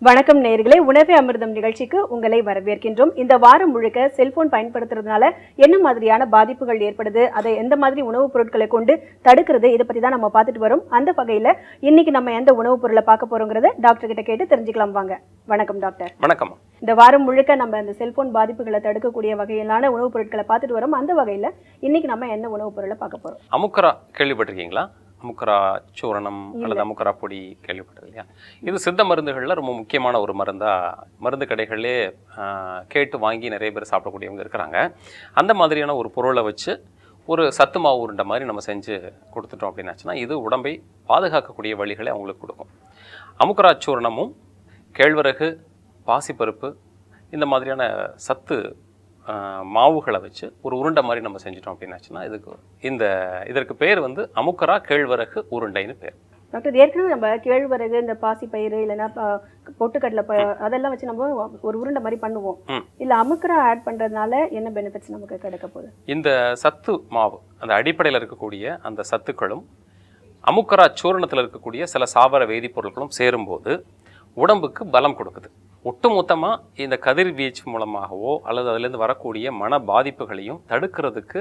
வணக்கம் நேயர்களே, உணவே அமிர்தம் நிகழ்ச்சிக்கு உங்களை வரவேற்கின்றோம். இந்த வாரம் முழுக்க செல்போன் பயன்படுத்துறதுனால என்ன மாதிரியான பாதிப்புகள் ஏற்படுது, அதை எந்த மாதிரி உணவுப் பொருட்களை கொண்டு தடுக்கிறது, இதை பத்தி தான் நம்ம பார்த்துட்டு வரோம். அந்த வகையில இன்னைக்கு நம்ம எந்த உணவுப் பொருளை பார்க்க போறோங்கிறத டாக்டர் கிட்ட கேட்டு தெரிஞ்சுக்கலாம் வாங்க. வணக்கம் டாக்டர். வணக்கம். இந்த வாரம் முழுக்க நம்ம இந்த செல்போன் பாதிப்புகளை தடுக்கக்கூடிய வகையிலான உணவுப் பொருட்களை பார்த்துட்டு வரோம். அந்த வகையில இன்னைக்கு நம்ம என்ன உணவுப் பொருளை பார்க்க போறோம்? அமுக்கரா கேள்விப்பட்டிருக்கீங்களா? அமுக்கரா சூரணம் அல்லது அமுக்கரா பொடி கேள்விப்பட்டது இல்லையா? இது சித்த மருந்துகளில் ரொம்ப முக்கியமான ஒரு மருந்து கடைகளே கேட்டு வாங்கி நிறைய பேர் சாப்பிடக்கூடியவங்க இருக்கிறாங்க. அந்த மாதிரியான ஒரு பொருளை வச்சு ஒரு சத்து மாவு உருண்டை மாதிரி நம்ம செஞ்சு கொடுத்துட்டோம் அப்படின்னாச்சுன்னா இது உடம்பை பாதுகாக்கக்கூடிய வழிகளை அவங்களுக்கு கொடுக்கும். அமுக்கரா சூரணமும் கேழ்வரகு, பாசிப்பருப்பு இந்த மாதிரியான சத்து மாவுகளை வச்சு ஒரு உருண்டை மாதிரி நம்ம செஞ்சிட்டோம் அப்படின்னாச்சுன்னா இதற்கு பேர் வந்து அமுக்கரா கேழ்வரகு உருண்டைன்னு பேர். டாக்டர், ஏற்கனவே நம்ம கேழ்வரகு, இந்த பாசி பயிறு இல்லைன்னா பொட்டுக்கடலை அதெல்லாம் வச்சு நம்ம ஒரு உருண்டை மாதிரி பண்ணுவோம். இல்ல அமுக்கரா ஆட் பண்றதுனால என்ன பெனிஃபிட்ஸ் நமக்கு கிடைக்க போகுது? இந்த சத்து மாவு அந்த அடிப்படையில் இருக்கக்கூடிய அந்த சத்துக்களும் அமுக்கரா சூரணத்தில் இருக்கக்கூடிய சில சாவர வேதிப்பொருட்களும் சேரும்போது உடம்புக்கு பலம் கொடுக்குது. ஒட்டுமொத்தமாக இந்த கதிர்வீச்சு மூலமாகவோ அல்லது அதிலேருந்து வரக்கூடிய மன பாதிப்புகளையும் தடுக்கிறதுக்கு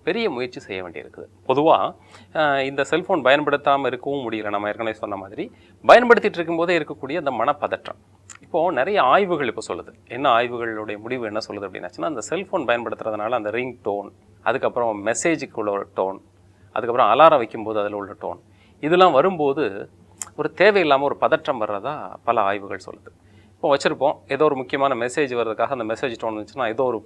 பெரிய முயற்சி செய்ய வேண்டியிருக்குது. பொதுவாக இந்த செல்ஃபோன் பயன்படுத்தாமல் இருக்கவும் முடியல. நம்ம ஏற்கனவே சொன்ன மாதிரி பயன்படுத்திகிட்டு இருக்கும்போதே இருக்கக்கூடிய அந்த மனப்பதற்றம். இப்போது நிறைய ஆய்வுகள் இப்போ சொல்லுது. என்ன ஆய்வுகளுடைய முடிவு என்ன சொல்லுது அப்படின்னாச்சுன்னா, அந்த செல்ஃபோன் பயன்படுத்துறதுனால அந்த ரிங் டோன், அதுக்கப்புறம் மெசேஜுக்கு உள்ள ஒரு டோன், அதுக்கப்புறம் அலாரம் வைக்கும்போது அதில் உள்ள டோன், இதெல்லாம் வரும்போது ஒரு தேவையில்லாமல் ஒரு பதற்றம் வர்றதா பல ஆய்வுகள் சொல்லுது. இப்போ வச்சுருப்போம், ஏதோ ஒரு முக்கியமான மெசேஜ் வர்றதுக்காக அந்த மெசேஜ் டோன் இருந்துச்சுன்னா ஏதோ ஒரு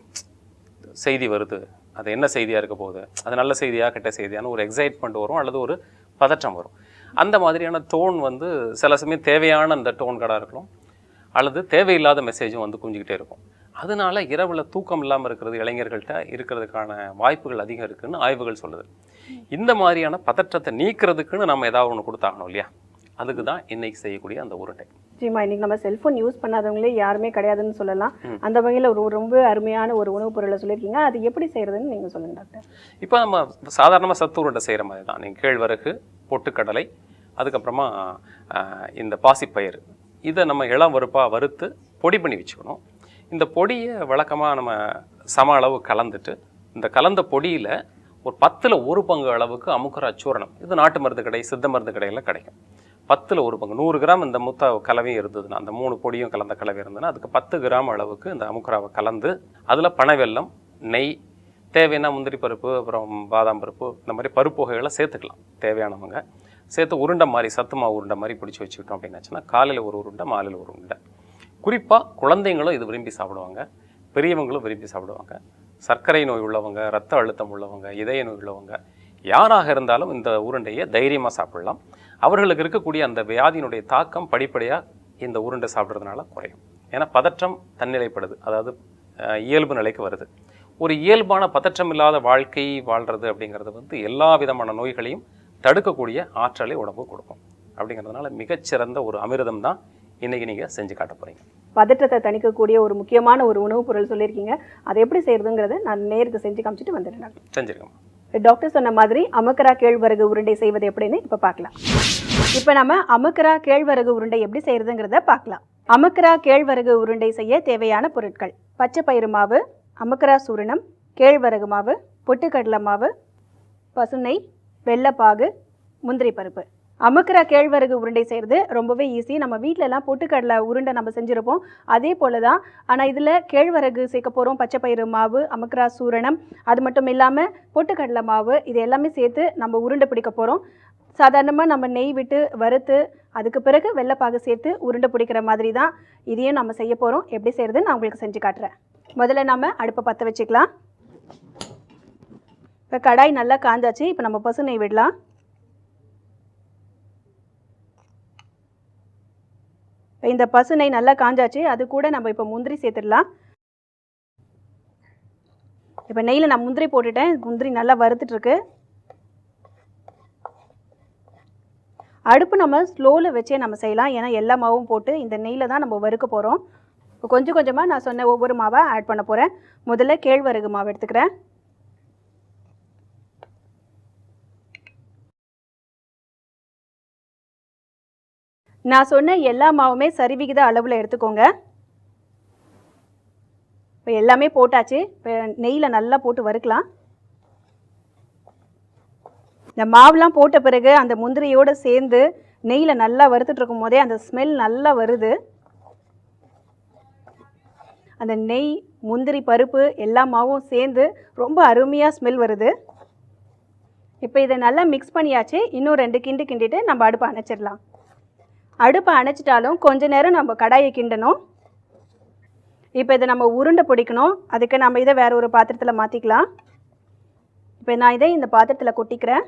செய்தி வருது, அது என்ன செய்தியாக இருக்க போகுது, அது நல்ல செய்தியாக கெட்ட செய்தியான ஒரு எக்ஸைட்மெண்ட் வரும் அல்லது ஒரு பதற்றம் வரும். அந்த மாதிரியான டோன் வந்து சில சமயம் தேவையான அந்த டோன் கார்டாக இருக்கலாம் அல்லது தேவையில்லாத மெசேஜும் வந்து குஞ்சிக்கிட்டே இருக்கும். அதனால இரவில் தூக்கம் இல்லாமல் இருக்கிறது இளைஞர்கள்ட்ட இருக்கிறதுக்கான வாய்ப்புகள் அதிகம் இருக்குதுன்னு ஆய்வுகள் சொல்லுது. இந்த மாதிரியான பதற்றத்தை நீக்கிறதுக்குன்னு நம்ம ஏதாவது ஒன்று கொடுத்தாகணும் இல்லையா? அதுக்கு தான் இன்னைக்கு செய்யக்கூடிய அந்த உருண்டை. ஜிமா, இன்னைக்கு நம்ம செல்போன் யூஸ் பண்ணாதவங்களே யாருமே கிடையாதுன்னு சொல்லலாம். அந்த வகையில் ரொம்ப அருமையான ஒரு உணவுப் பொருளை சொல்லியிருக்கீங்க. அது எப்படி செய்யறதுன்னு நீங்கள் சொல்லுங்க டாக்டர். இப்போ நம்ம சாதாரணமாக சத்து உருண்டை செய்கிற மாதிரி தான். நீங்கள் கேழ்வரகு, பொட்டுக்கடலை, அதுக்கப்புறமா இந்த பாசிப்பயிறு, இதை நம்ம இளம் வறுப்பாக வறுத்து பொடி பண்ணி வச்சுக்கணும். இந்த பொடியை வழக்கமாக நம்ம சம அளவு கலந்துட்டு இந்த கலந்த பொடியில் ஒரு 10ல் 1 பங்கு அளவுக்கு அமுக்கரா சூரணம், இது நாட்டு மருந்து கடை, சித்த மருந்து கடையில் கிடைக்கும். 10ல் 1 பங்கு, 100 கிராம் இந்த முத்த கலவையும் இருந்ததுன்னா, அந்த 3 பொடியும் கலந்த கலவை இருந்ததுன்னா அதுக்கு 10 கிராம் அளவுக்கு இந்த அமுக்கராவை கலந்து அதில் பனைவெல்லம், நெய், தேவையான முந்திரி பருப்பு, அப்புறம் பாதாம் பருப்பு, இந்த மாதிரி பருப்பு வகைகளை சேர்த்துக்கலாம். தேவையானவங்க சேர்த்து உருண்டை மாதிரி சத்து மாவு உருண்டை மாதிரி பிடிச்சி வச்சுக்கிட்டோம் அப்படின்னாச்சுன்னா காலையில் ஒரு உருண்டை, மாலையில் ஒரு உருண்டை. குறிப்பாக குழந்தைங்களும் இது விரும்பி சாப்பிடுவாங்க, பெரியவங்களும் விரும்பி சாப்பிடுவாங்க. சர்க்கரை நோய் உள்ளவங்க, ரத்த அழுத்தம் உள்ளவங்க, இதய நோய் உள்ளவங்க யாராக இருந்தாலும் இந்த உருண்டையை தைரியமாக சாப்பிடலாம். அவர்களுக்கு இருக்கக்கூடிய அந்த வியாதியினுடைய தாக்கம் படிப்படியாக இந்த உருண்டை சாப்பிட்றதுனால குறையும். ஏன்னா பதற்றம் தன்னிலைப்படுது, அதாவது இயல்பு நிலைக்கு வருது. ஒரு இயல்பான பதற்றம் இல்லாத வாழ்க்கை வாழ்கிறது அப்படிங்கிறது வந்து எல்லா விதமான நோய்களையும் தடுக்கக்கூடிய ஆற்றலை உடம்பு கொடுக்கும். அப்படிங்கிறதுனால மிகச்சிறந்த ஒரு அமிர்தம் தான் இன்றைக்கி நீங்கள் செஞ்சு காட்ட போகிறீங்க. பதற்றத்தை தணிக்கக்கூடிய ஒரு முக்கியமான ஒரு உணவுப் பொருள் சொல்லியிருக்கீங்க. அதை எப்படி செய்யறதுங்கிறத நான் நேருக்கு செஞ்சு காமிச்சிட்டு வந்துடுறேன். செஞ்சுருக்கோம். டாக்டர் சொன்ன மாதிரி அமுக்கரா கேழ்வரகு உருண்டை செய்வது எப்படின்னு இப்போ பார்க்கலாம். இப்போ நம்ம அமுக்கரா கேழ்வரகு உருண்டை எப்படி செய்யறதுங்கிறத பார்க்கலாம். அமுக்கரா கேழ்வரகு உருண்டை செய்ய தேவையான பொருட்கள்: பச்சை பயிறு மாவு, அமுக்கரா சூரணம், கேழ்வரகு மாவு, பொட்டுக்கடலை மாவு, பசுநெய், வெள்ளைப்பாகு, முந்திரி பருப்பு. அமுக்கரா கேழ்வரகு உருண்டை செய்கிறது ரொம்பவே ஈஸி. நம்ம வீட்டிலலாம் பொட்டுக்கடலை உருண்டை நம்ம செஞ்சுருப்போம், அதே போல தான். ஆனால் இதில் கேழ்வரகு சேர்க்க போகிறோம், பச்சை பயிறு மாவு, அமுக்கரா சூரணம், அது மட்டும் இல்லாமல் பொட்டுக்கடலை மாவு, இது எல்லாமே சேர்த்து நம்ம உருண்டை பிடிக்க போகிறோம். சாதாரணமாக நம்ம நெய் விட்டு வறுத்து அதுக்கு பிறகு வெள்ளைப்பாகு சேர்த்து உருண்டை பிடிக்கிற மாதிரி தான் இதையும் நம்ம செய்ய போகிறோம். எப்படி செய்கிறதுன்னு நான் உங்களுக்கு செஞ்சு காட்டுறேன். முதல்ல நம்ம அடுப்பை பற்ற வச்சுக்கலாம். இப்போ கடாய் நல்லா காஞ்சாச்சு. இப்போ நம்ம பசு நெய் விடலாம். இந்த பசு நெய் நல்லா காஞ்சாச்சு. அது கூட நம்ம இப்போ முந்திரி சேர்த்துடலாம். இப்போ நெய்யில் நான் முந்திரி போட்டுட்டேன். முந்திரி நல்லா வறுத்துட்ருக்கு. அடுப்பு நம்ம ஸ்லோவில் வச்சே நம்ம செய்யலாம், ஏன்னா எல்லா மாவும் போட்டு இந்த நெய்யில் தான் நம்ம வறுக்க போகிறோம். இப்போ கொஞ்சம் கொஞ்சமாக நான் சொன்ன ஒவ்வொரு மாவாக ஆட் பண்ண போகிறேன். முதல்ல கேழ்வரகு மாவு எடுத்துக்கிறேன். நான் சொன்ன எல்லா மாவுமே சரிவிகித அளவில் எடுத்துக்கோங்க. இப்போ எல்லாமே போட்டாச்சு. இப்போ நெய்யில் நல்லா போட்டு வறுக்கலாம். இந்த மாவுலாம் போட்ட பிறகு அந்த முந்திரியோடு சேர்ந்து நெய்யில் நல்லா வறுத்துட்டு இருக்கும் போதே அந்த ஸ்மெல் நல்லா வருது. அந்த நெய், முந்திரி பருப்பு எல்லா மாவும் சேர்ந்து ரொம்ப அருமையாக ஸ்மெல் வருது. இப்போ இதை நல்லா மிக்ஸ் பண்ணியாச்சு. இன்னும் 2 கிண்டு கிண்டிட்டு நம்ம அடுப்பை அணைச்சிடலாம். அடுப்பை அணைச்சிட்டாலும் கொஞ்ச நேரம் நம்ம கடாயை கிண்டணும். இப்போ இதை நம்ம உருண்டை பிடிக்கணும். அதுக்கு நம்ம இதை வேற ஒரு பாத்திரத்தில் மாற்றிக்கலாம். இப்போ நான் இதை இந்த பாத்திரத்தில் கொட்டிக்கிறேன்.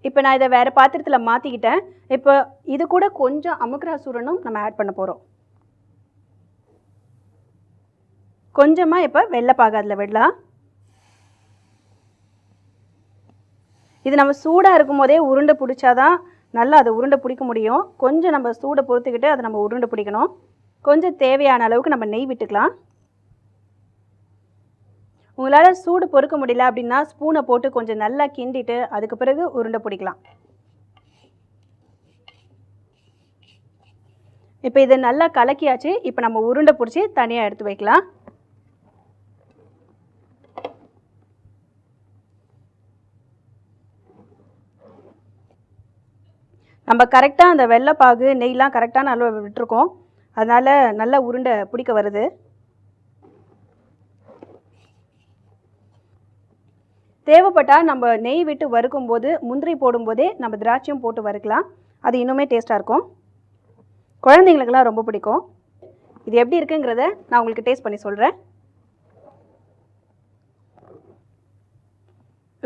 இப்போ நான் இதை வேறு பாத்திரத்தில் மாற்றிக்கிட்டேன். இப்போ இது கூட கொஞ்சம் அமுக்ரா சூரனும் நம்ம ஆட் பண்ண போகிறோம். கொஞ்சமாக இப்போ வெள்ளைப்பாகு அதில் விடலாம். இது நம்ம சூடாக இருக்கும் போதே உருண்டை பிடிச்சாதான் நல்லா அதை உருண்டை பிடிக்க முடியும். கொஞ்சம் நம்ம சூடை பொறுத்துக்கிட்டு அதை நம்ம உருண்டை பிடிக்கணும். கொஞ்சம் தேவையான அளவுக்கு நம்ம நெய் விட்டுக்கலாம். உங்களால் சூடு பொறுக்க முடியல அப்படின்னா ஸ்பூனை போட்டு கொஞ்சம் நல்லா கிண்டிட்டு அதுக்கு பிறகு உருண்டை பிடிக்கலாம். இப்போ இதை நல்லா கலக்கியாச்சு. இப்போ நம்ம உருண்டை பிடிச்சி தனியாக எடுத்து வைக்கலாம். நம்ம கரெக்டாக அந்த வெள்ளைப்பாகு நெய்லாம் கரெக்டான அளவு விட்டுருக்கோம். அதனால் நல்லா உருண்டை பிடிக்க வருது. தேவைப்பட்டால் நம்ம நெய் விட்டு வறுக்கும் போது முந்திரி போடும்போதே நம்ம திராட்சையும் போட்டு வறுக்கலாம். அது இன்னுமே டேஸ்ட்டாக இருக்கும். குழந்தைங்களுக்கெல்லாம் ரொம்ப பிடிக்கும். இது எப்படி இருக்குங்கிறத நான் உங்களுக்கு டேஸ்ட் பண்ணி சொல்கிறேன்.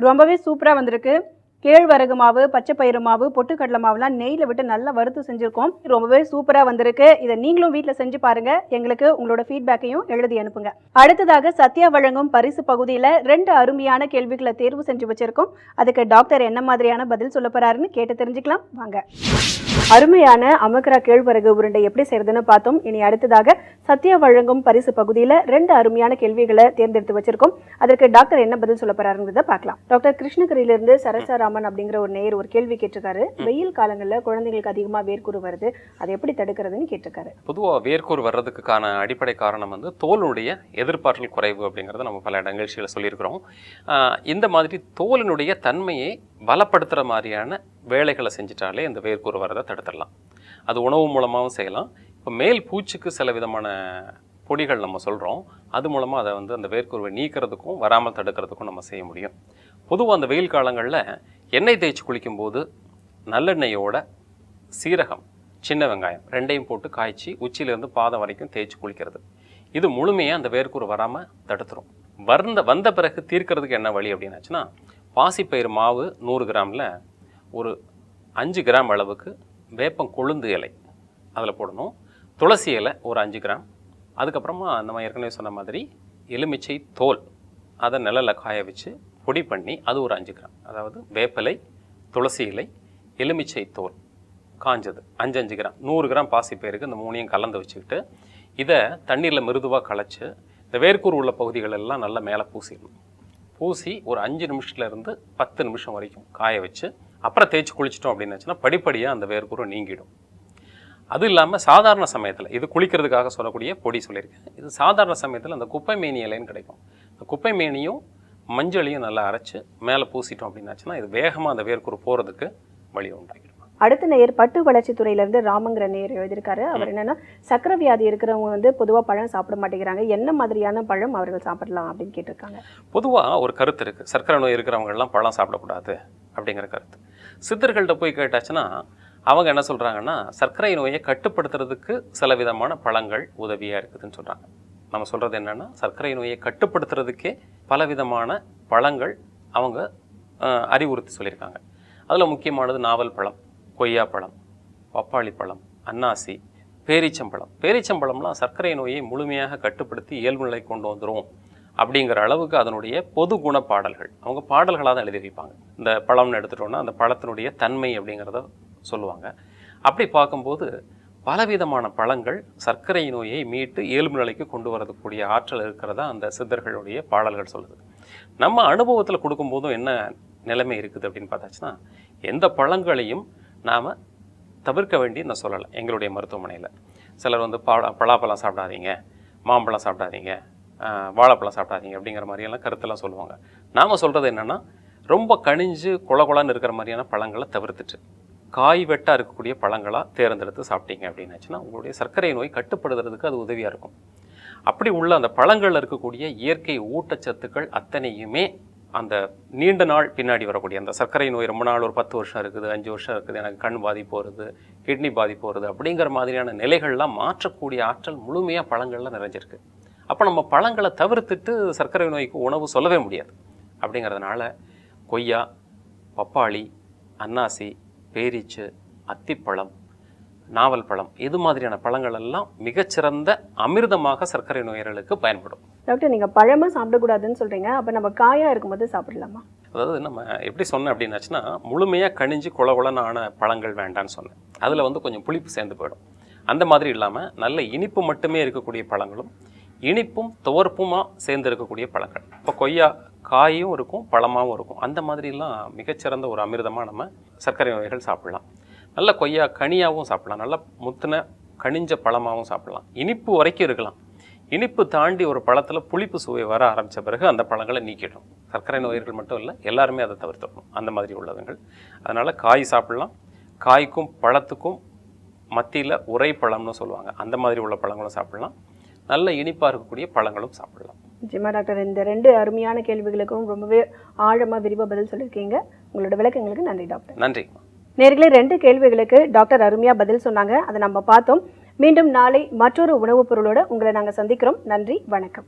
ரொம்பவே சூப்பராக வந்திருக்கு. கேழ்வரகு மாவு, பச்சை பயிறு மாவு, பொட்டுக்கடலை மாவுலாம் நெய்யில் விட்டு நல்லா வறுத்து செஞ்சுருக்கோம். ரொம்பவே சூப்பராக வந்திருக்கு. இதை நீங்களும் வீட்டில் செஞ்சு பாருங்கள். எங்களுக்கு உங்களோட ஃபீட்பேக்கையும் எழுதி அனுப்புங்க. அடுத்ததாக சத்யா வழங்கும் பரிசு பகுதியில் 2 அருமையான கேள்விகளை தேர்வு செஞ்சு வச்சுருக்கோம். அதுக்கு டாக்டர் என்ன மாதிரியான பதில் சொல்ல போகிறாருன்னு கேட்டு தெரிஞ்சுக்கலாம் வாங்க. அருமையான அமக்ரா கேழ்வரகு உருண்டை எப்படி செய்யறதுன்னு பார்த்தோம். இனி அடுத்ததாக சத்யா வழங்கும் பரிசு பகுதியில் 2 அருமையான கேள்விகளை தேர்ந்தெடுத்து வச்சிருக்கோம். அதற்கு டாக்டர் என்ன பதில் சொல்ல போறாருங்கிறத பார்க்கலாம். டாக்டர் கிருஷ்ணகிரியிலிருந்து சரசாராமன் அப்படிங்கிற ஒரு நேயர் ஒரு கேள்வி கேட்டிருக்காரு. வெயில் காலங்களில் குழந்தைங்களுக்கு அதிகமாக வேர்க்குரு வருது, அதை எப்படி தடுக்கிறதுன்னு கேட்டிருக்காரு. பொதுவாக வேர்க்கூர் வர்றதுக்கான அடிப்படை காரணம் வந்து தோலுடைய எதிர்ப்பாற்றல் குறைவு அப்படிங்கிறத நம்ம பல நிகழ்ச்சிகளை சொல்லியிருக்கிறோம். இந்த மாதிரி தோலினுடைய தன்மையை பலப்படுத்துகிற மாதிரியான வேலைகளை செஞ்சிட்டாலே இந்த வேர்க்கூர் வரதை தடுத்துடலாம். அது உணவு மூலமாகவும் செய்யலாம். இப்போ மேல் பூச்சுக்கு சில விதமான பொடிகள் நம்ம சொல்கிறோம். அது மூலமாக அதை வந்து அந்த வேர்க்கூர்வை நீக்கிறதுக்கும் வராமல் தடுக்கிறதுக்கும் நம்ம செய்ய முடியும். பொதுவாக அந்த வெயில் காலங்களில் எண்ணெய் தேய்ச்சி குளிக்கும்போது நல்லெண்ணெயோட சீரகம், சின்ன வெங்காயம் 2ஐயும் போட்டு காய்ச்சி உச்சியிலேருந்து பாதம் வரைக்கும் தேய்ச்சி குளிக்கிறது. இது முழுமையாக அந்த வேர்க்கூர் வராமல் தடுத்துரும். வந்த பிறகு தீர்க்கிறதுக்கு என்ன வழி அப்படின்னாச்சுன்னா, பாசிப்பயிறு மாவு 100 கிராமில் ஒரு 5 கிராம் அளவுக்கு வேப்பம் கொழுந்து இலை அதில் போடணும். துளசி இலை ஒரு 5 கிராம். அதுக்கப்புறமா நம்ம ஏற்கனவே சொன்ன மாதிரி எலுமிச்சை தோல் அதை நிழலில் காய வச்சு பொடி பண்ணி அது ஒரு 5 கிராம். அதாவது வேப்பிலை, துளசி இலை, எலுமிச்சை தோல் காஞ்சது 5 கிராம். 100 கிராம் பாசிப்பயிருக்கு இந்த 3ஐயும் கலந்து வச்சுக்கிட்டு இதை தண்ணீரில் மிருதுவாக களைச்சி இந்த வேர்க்கூர் உள்ள பகுதிகளெல்லாம் நல்லா மேலே பூசிடணும். பூசி ஒரு 5 நிமிஷத்துலேருந்து 10 நிமிஷம் வரைக்கும் காய வச்சு அப்புறம் தேய்ச்சி குளிச்சிட்டோம் அப்படின்னாச்சுன்னா படிப்படியாக அந்த வேர்க்கூரை நீங்கிடும். அது இல்லாமல் சாதாரண சமயத்தில், இது குளிக்கிறதுக்காக சொல்லக்கூடிய பொடி சொல்லியிருக்கேன். இது சாதாரண சமயத்தில் அந்த குப்பை மேனி இலைன்னு கிடைக்கும். அந்த குப்பை மேனியும் மஞ்சளையும் நல்லா அரைச்சி மேலே பூசிட்டோம் அப்படின்னாச்சுன்னா இது வேகமாக அந்த வேர்க்கூர் போகிறதுக்கு வழி உண்டாகிடும். அடுத்த நேயர் பட்டு வளர்ச்சித்துறையிலேருந்து ராமங்கிற நேயர் எழுதியிருக்காரு. அவர் என்னென்னா, சக்கரை வியாதி இருக்கிறவங்க வந்து பொதுவாக பழம் சாப்பிட மாட்டேங்கிறாங்க, என்ன மாதிரியான பழம் அவர்கள் சாப்பிடலாம் அப்படின்னு கேட்டிருக்காங்க. பொதுவாக ஒரு கருத்து இருக்குது, சர்க்கரை நோய் இருக்கிறவங்கெல்லாம் பழம் சாப்பிடக்கூடாது அப்படிங்கிற கருத்து. சித்தர்கள்ட்ட போய் கேட்டாச்சுன்னா அவங்க என்ன சொல்கிறாங்கன்னா, சர்க்கரை நோயை கட்டுப்படுத்துறதுக்கு சில விதமான பழங்கள் உதவியாக இருக்குதுன்னு சொல்கிறாங்க. நம்ம சொல்கிறது என்னென்னா, சர்க்கரை நோயை கட்டுப்படுத்துறதுக்கே பலவிதமான பழங்கள் அவங்க அறிவுறுத்தி சொல்லியிருக்காங்க. அதில் முக்கியமானது நாவல் பழம், கொய்யாப்பழம், பப்பாளி பழம், அன்னாசி, பேரீச்சம்பழம். பேரீச்சம்பழம்லாம் சர்க்கரை நோயை முழுமையாக கட்டுப்படுத்தி இயல்பு நிலை கொண்டு வந்துடும் அப்படிங்கிற அளவுக்கு அதனுடைய பொது குண பாடல்கள் அவங்க பாடல்களாக தான் எழுதி வைப்பாங்க. இந்த பழம்னு எடுத்துட்டோன்னா அந்த பழத்தினுடைய தன்மை அப்படிங்கிறத சொல்லுவாங்க. அப்படி பார்க்கும்போது பலவிதமான பழங்கள் சர்க்கரை நோயை மீட்டு இயல்பு நிலைக்கு கொண்டு வரக்கூடிய ஆற்றல் இருக்கிறதா அந்த சித்தர்களுடைய பாடல்கள் சொல்லுது. நம்ம அனுபவத்தில் கொடுக்கும்போதும் என்ன நிலைமை இருக்குது அப்படின்னு பார்த்தாச்சுன்னா, எந்த பழங்களையும் நாம் தவிர்க்க வேண்டி நான் சொல்லலை. எங்களுடைய மருத்துவமனையில் சிலர் வந்து பலாப்பழம் சாப்பிடாதீங்க, மாம்பழம் சாப்பிடாதீங்க, வாழைப்பழம் சாப்பிடாதீங்க அப்படிங்கிற மாதிரியெல்லாம் கருத்தெல்லாம் சொல்லுவாங்க. நாம் சொல்கிறது என்னென்னா, ரொம்ப கனிஞ்சு கொலன்னு இருக்கிற மாதிரியான பழங்களை தவிர்த்துட்டு காய் வெட்டாக இருக்கக்கூடிய பழங்களாக தேர்ந்தெடுத்து சாப்பிட்டீங்க அப்படின்னாச்சுன்னா உங்களுடைய சர்க்கரை நோய் கட்டுப்படுத்துறதுக்கு அது உதவியாக இருக்கும். அப்படி உள்ள அந்த பழங்களில் இருக்கக்கூடிய இயற்கை ஊட்டச்சத்துக்கள் அத்தனையுமே அந்த நீண்ட நாள் பின்னாடி வரக்கூடிய அந்த சர்க்கரை நோய் ரொம்ப நாள் ஒரு 10 வருஷம் இருக்குது, 5 வருஷம் இருக்குது, எனக்கு கண் பாதிப்பு வருது, கிட்னி பாதிப்பு வருது அப்படிங்கிற மாதிரியான நிலைகள்லாம் மாற்றக்கூடிய ஆற்றல் முழுமையாக பழங்களில் நிறைஞ்சிருக்கு. அப்போ நம்ம பழங்களை தவிர்த்துட்டு சர்க்கரை நோய்க்கு உணவு சொல்லவே முடியாது. அப்படிங்கிறதுனால கொய்யா, பப்பாளி, அன்னாசி, பேரீச்சு, அத்திப்பழம், நாவல் பழம் இது மாதிரியான பழங்கள் எல்லாம் மிகச்சிறந்த அமிர்தமாக சர்க்கரை நோயர்களுக்கு பயன்படும். டாக்டர், நீங்கள் பழமாக சாப்பிடக்கூடாதுன்னு சொல்கிறீங்க, அப்போ நம்ம காயாக இருக்கும்போது சாப்பிடலாமா? அதாவது நம்ம எப்படி சொன்னேன் அப்படின்னாச்சுன்னா, முழுமையாக கனிஞ்சு கொலன்னு பழங்கள் வேண்டான்னு சொன்னேன். அதில் வந்து கொஞ்சம் புளிப்பு சேர்ந்து போயிடும். அந்த மாதிரி இல்லாமல் நல்ல இனிப்பு மட்டுமே இருக்கக்கூடிய பழங்களும் இனிப்பும் துவர்ப்புமாக சேர்ந்து இருக்கக்கூடிய பழங்கள். இப்போ கொய்யா காயும் இருக்கும், பழமாகவும் இருக்கும். அந்த மாதிரிலாம் மிகச்சிறந்த ஒரு அமிர்தமாக நம்ம சர்க்கரை நோய்கள் சாப்பிடலாம். நல்ல கொய்யா கனியாகவும் சாப்பிடலாம், நல்ல முத்தின கனிஞ்ச பழமாகவும் சாப்பிடலாம். இனிப்பு வரைக்கும் இருக்கலாம். இனிப்பு தாண்டி ஒரு பழத்தில் புளிப்பு சுவை வர ஆரம்பித்த பிறகு அந்த பழங்களை நீக்கிடும். சர்க்கரை நோய்கள் மட்டும் இல்லை, எல்லாருமே அதை தவிர்த்துக்கணும் அந்த மாதிரி உள்ளதுங்கள். அதனால் காய் சாப்பிடலாம். காய்க்கும் பழத்துக்கும் மத்தியில் உரை பழம்னு சொல்லுவாங்க, அந்த மாதிரி உள்ள பழங்களும் சாப்பிடலாம். நல்ல இனிப்பாக இருக்கக்கூடிய பழங்களும் சாப்பிடலாம். நிச்சயமா டாக்டர், இந்த 2 அருமையான கேள்விகளுக்கும் ரொம்பவே ஆழமாக விரிவாக பதில் சொல்லியிருக்கீங்க. உங்களோட விளக்கங்களுக்கு நன்றி டாக்டர். நன்றி. நேர்களே, 2 கேள்விகளுக்கு டாக்டர் அருமையாக பதில் சொன்னாங்க, அதை நம்ம பார்த்தோம். மீண்டும் நாளை மற்றொரு உணவுப் பொருளோட உங்களை நாங்கள் சந்திக்கிறோம். நன்றி, வணக்கம்.